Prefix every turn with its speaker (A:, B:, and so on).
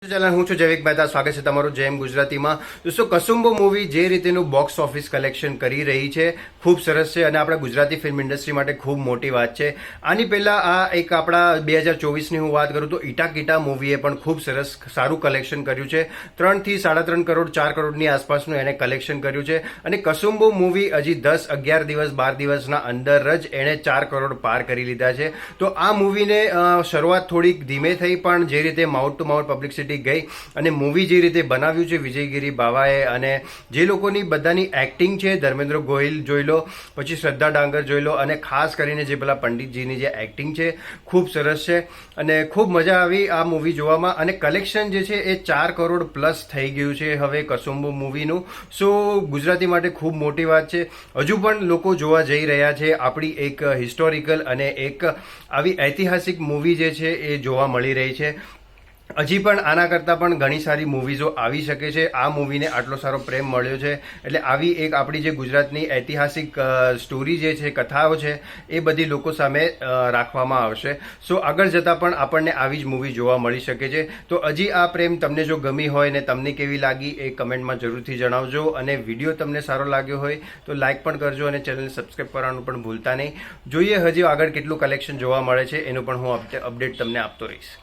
A: Channel હું છું જૈવિક મહેતા. સ્વાગત છે તમારું જેમ ગુજરાતીમાં. દોસ્તો, કસુંબો મૂવી જે રીતેનું બોક્સ ઓફિસ કલેક્શન કરી રહી છે ખૂબ સરસ છે અને આપણા ગુજરાતી ફિલ્મ ઇન્ડસ્ટ્રી માટે ખૂબ મોટી વાત છે. આની પહેલા આ એક આપણા 2024ની હું વાત કરું તો ઈટા કીટા મૂવીએ પણ ખૂબ સરસ સારું કલેક્શન કર્યું છે. 3 થી 3.5 કરોડ 4 કરોડની આસપાસનું એને કલેક્શન કર્યું છે અને કસુંબો મૂવી હજી 10 11 દિવસ 12 દિવસના અંદર જ એણે 4 કરોડ પાર કરી લીધા છે. તો આ મૂવીને શરૂઆત થોડીક ધીમે થઈ પણ જે રીતે માઉથ ટુ માઉથ પબ્લિસિટી ગઈ અને મૂવી જે રીતે બનાવ્યું છે વિજયગીરી બાવાએ અને જે લોકોની બધાની એક્ટિંગ છે, ધર્મેન્દ્ર ગોહિલ જોઈ લો, પછી શ્રદ્ધા ડાંગર જોઈ લો અને ખાસ કરીને જે પેલા પંડિતજીની જે એક્ટિંગ છે ખૂબ સરસ છે અને ખૂબ મજા આવી આ મૂવી જોવામાં. અને કલેક્શન જે છે એ 4 કરોડ પ્લસ થઈ ગયું છે હવે કસુંબો મૂવીનું. સો ગુજરાતી માટે ખૂબ મોટી વાત છે. હજુ પણ લોકો જોવા જઈ રહ્યા છે. આપણી એક હિસ્ટોરિકલ અને એક આવી ઐતિહાસિક મૂવી જે છે એ જોવા મળી રહી છે. હજી પણ આના કરતાં પણ ઘણી સારી મૂવીઝો આવી શકે છે. આ મૂવીને આટલો સારો પ્રેમ મળ્યો છે એટલે આવી એક આપણી જે ગુજરાતની ઐતિહાસિક સ્ટોરી જે છે, કથાઓ છે, એ બધી લોકો સામે રાખવામાં આવશે. સો આગળ જતાં પણ આપણને આવી જ મૂવી જોવા મળી શકે છે. તો હજી આ પ્રેમ તમને જો ગમી હોય ને તમને કેવી લાગી એ કમેન્ટમાં જરૂરથી જણાવજો અને વિડીયો તમને સારો લાગ્યો હોય તો લાઇક પણ કરજો અને ચેનલને સબસ્ક્રાઈબ કરવાનું પણ ભૂલતા નહીં. જોઈએ હજી આગળ કેટલું કલેક્શન જોવા મળે છે એનું પણ હું અપડેટ તમને આપતો રહીશ.